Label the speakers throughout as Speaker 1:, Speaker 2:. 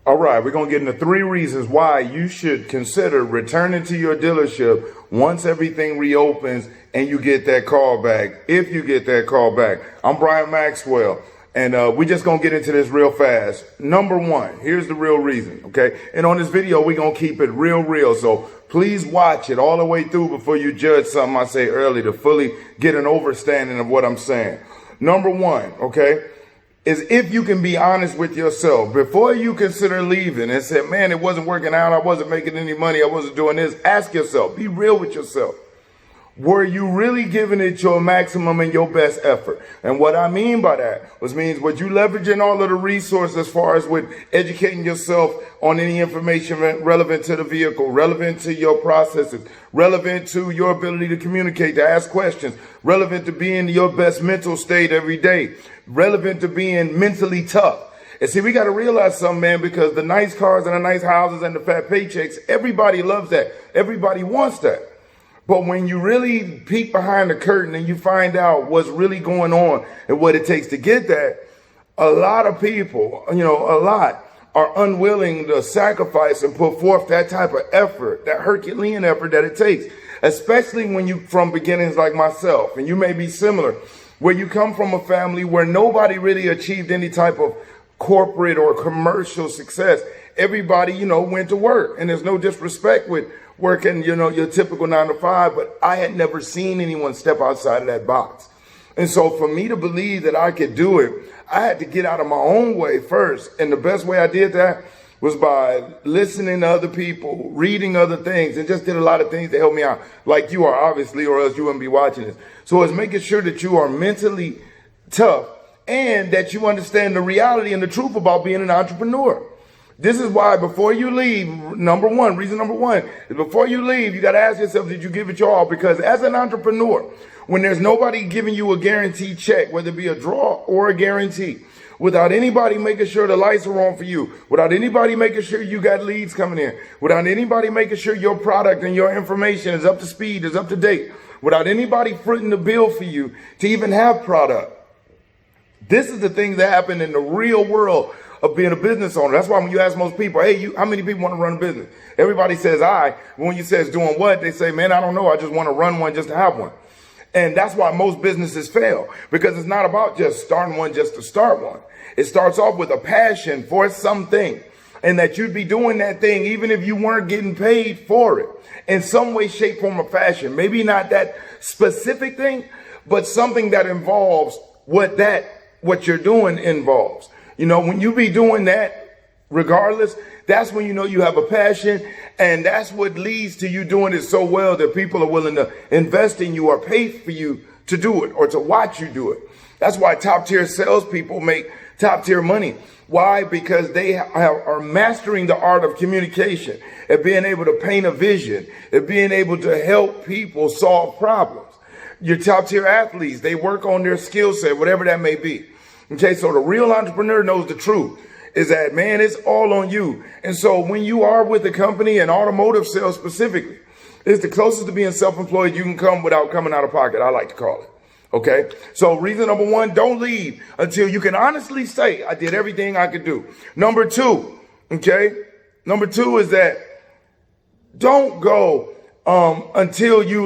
Speaker 1: All right, we're going to get into 3 reasons why you should consider returning to your dealership once everything reopens and you get that call back, if you get that call back. I'm Brian Maxwell, and we're just going to get into this real fast. Number 1, here's the real reason, okay? And on this video, we're going to keep it real, so please watch it all the way through before you judge something I say early to fully get an understanding of what I'm saying. Number 1, okay? Is if you can be honest with yourself before you consider leaving and say, man, it wasn't working out. I wasn't making any money. I wasn't doing this. Ask yourself, be real with yourself. Were you really giving it your maximum and your best effort? And what I mean by that means you leveraging all of the resources as far as with educating yourself on any information relevant to the vehicle, relevant to your processes, relevant to your ability to communicate, to ask questions, relevant to being your best mental state every day, relevant to being mentally tough. And see, we got to realize something, man, because the nice cars and the nice houses and the fat paychecks, everybody loves that. Everybody wants that. But when you really peek behind the curtain and you find out what's really going on and what it takes to get that, a lot of people, are unwilling to sacrifice and put forth that type of effort, that Herculean effort that it takes, especially when you from beginnings like myself, and you may be similar, where you come from a family where nobody really achieved any type of corporate or commercial success. Everybody, went to work, and there's no disrespect with working, your typical 9 to 5, but I had never seen anyone step outside of that box. And so for me to believe that I could do it, I had to get out of my own way first. And the best way I did that was by listening to other people, reading other things, and just did a lot of things to help me out, like you are obviously, or else you wouldn't be watching this. So it's making sure that you are mentally tough and that you understand the reality and the truth about being an entrepreneur. This is why before you leave, reason number one is before you leave, you got to ask yourself, did you give it your all? Because as an entrepreneur, when there's nobody giving you a guaranteed check, whether it be a draw or a guarantee, without anybody making sure the lights are on for you, without anybody making sure you got leads coming in, without anybody making sure your product and your information is up to speed, is up to date, without anybody footing the bill for you to even have product. This is the things that happen in the real world of being a business owner. That's why when you ask most people, hey, how many people want to run a business? Everybody says I. When you says doing what, they say, man, I don't know. I just want to run one just to have one. And that's why most businesses fail, because it's not about just starting one just to start one. It starts off with a passion for something, and that you'd be doing that thing even if you weren't getting paid for it in some way, shape, form, or fashion. Maybe not that specific thing, but something that involves what you're doing involves. When you be doing that, regardless, that's when you have a passion, and that's what leads to you doing it so well that people are willing to invest in you or pay for you to do it or to watch you do it. That's why top tier salespeople make top tier money. Why? Because they are mastering the art of communication and being able to paint a vision and being able to help people solve problems. Your top tier athletes, they work on their skill set, whatever that may be. Okay, so the real entrepreneur knows the truth is that, man, it's all on you. And so when you are with a company and automotive sales specifically, it's the closest to being self-employed you can come without coming out of pocket, I like to call it. Okay, so reason number 1, don't leave until you can honestly say, I did everything I could do. Number 2, is that don't go until you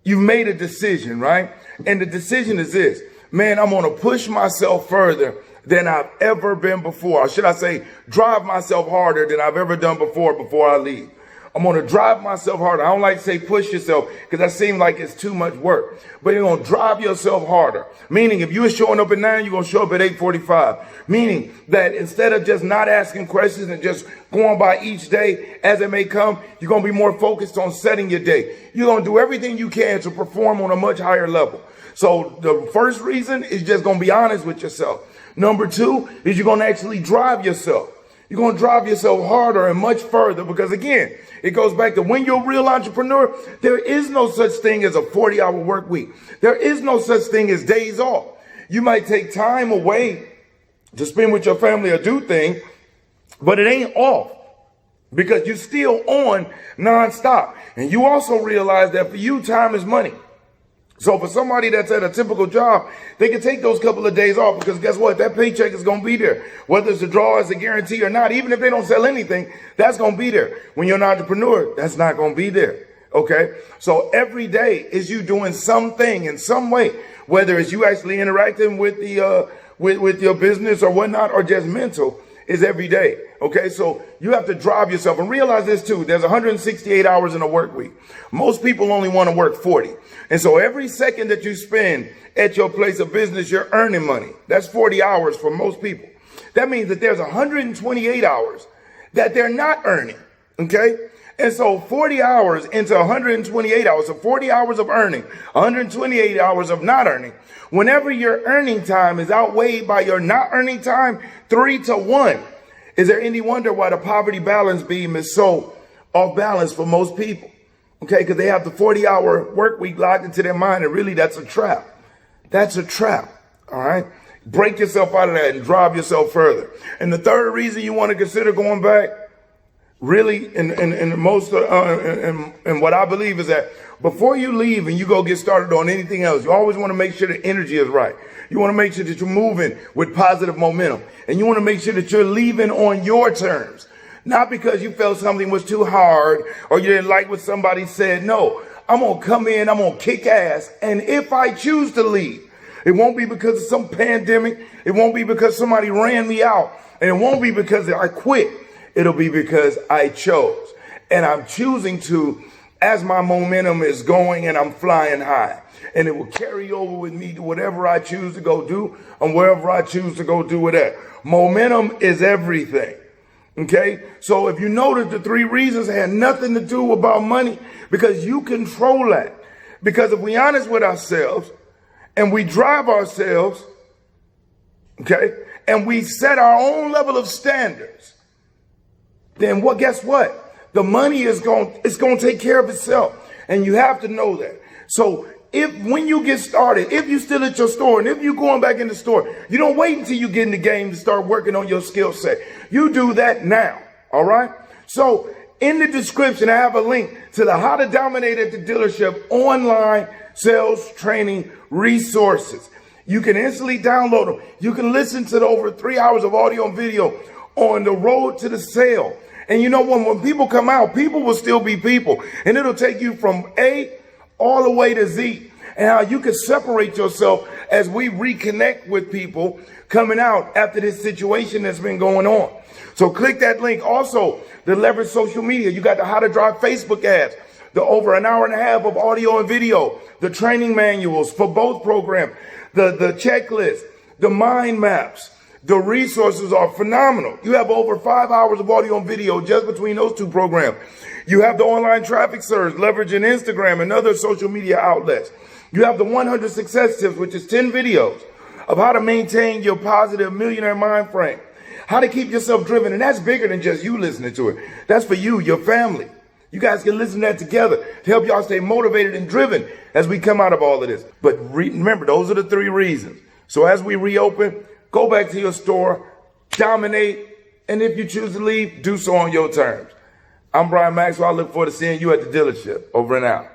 Speaker 1: you've made a decision, right? And the decision is this. Man, I'm going to push myself further than I've ever been before. Or should I say, drive myself harder than I've ever done before I leave. I'm going to drive myself harder. I don't like to say push yourself because that seems like it's too much work. But you're going to drive yourself harder. Meaning if you're showing up at 9, you're going to show up at 8:45. Meaning that instead of just not asking questions and just going by each day as it may come, you're going to be more focused on setting your day. You're going to do everything you can to perform on a much higher level. So the first reason is just going to be honest with yourself. Number 2 is you're going to actually drive yourself. You're going to drive yourself harder and much further because, again, it goes back to when you're a real entrepreneur, there is no such thing as a 40-hour work week. There is no such thing as days off. You might take time away to spend with your family or do things, but it ain't off because you're still on nonstop. And you also realize that for you, time is money. So for somebody that's at a typical job, they can take those couple of days off because guess what? That paycheck is going to be there. Whether it's a draw, it's a guarantee or not, even if they don't sell anything, that's going to be there. When you're an entrepreneur, that's not going to be there. Okay. So every day is you doing something in some way, whether it's you actually interacting with the, with your business or whatnot, or just mental, is every day. Okay. So you have to drive yourself and realize this too. There's 168 hours in a work week. Most people only want to work 40. And so every second that you spend at your place of business, you're earning money. That's 40 hours for most people. That means that there's 128 hours that they're not earning. Okay. And so 40 hours into 128 hours, so 40 hours of earning, 128 hours of not earning. Whenever your earning time is outweighed by your not earning time, 3-1, is there any wonder why the poverty balance beam is so off balance for most people? Okay, because they have the 40-hour work week locked into their mind, and really that's a trap. That's a trap. All right. Break yourself out of that and drive yourself further. And the third reason you want to consider going back, really, in what I believe is that before you leave and you go get started on anything else, you always want to make sure the energy is right. You want to make sure that you're moving with positive momentum, and you want to make sure that you're leaving on your terms. Not because you felt something was too hard or you didn't like what somebody said. No, I'm going to come in, I'm going to kick ass. And if I choose to leave, it won't be because of some pandemic. It won't be because somebody ran me out. And it won't be because I quit. It'll be because I chose. And I'm choosing to as my momentum is going and I'm flying high. And it will carry over with me to whatever I choose to go do and wherever I choose to go do it at. Momentum is everything. Okay, so if you notice, the 3 reasons had nothing to do about money, because you control that. Because if we're honest with ourselves and we drive ourselves, okay, and we set our own level of standards, then guess what? The money it's going to take care of itself. And you have to know that. So when you get started, if you're still at your store and if you're going back in the store, you don't wait until you get in the game to start working on your skill set. You do that now. All right. So in the description, I have a link to the How to Dominate at the Dealership online sales training resources. You can instantly download them. You can listen to the over 3 hours of audio and video on the road to the sale. And you know, when people come out, people will still be people, and it'll take you from A all the way to Z, and how you can separate yourself as we reconnect with people coming out after this situation that's been going on. So click that link. Also, the leverage social media. You got the How to Drive Facebook ads, the over an hour and a half of audio and video, the training manuals for both programs, the checklist, the mind maps. The resources are phenomenal. You have over 5 hours of audio and video just between those 2 programs. You have the online traffic surge, leveraging Instagram and other social media outlets. You have the 100 success tips, which is 10 videos of how to maintain your positive millionaire mind frame, how to keep yourself driven. And that's bigger than just you listening to it. That's for you, your family. You guys can listen to that together to help y'all stay motivated and driven as we come out of all of this. But remember, those are the 3 reasons. So as we reopen, go back to your store, dominate, and if you choose to leave, do so on your terms. I'm Brian Maxwell. I look forward to seeing you at the dealership. Over and out.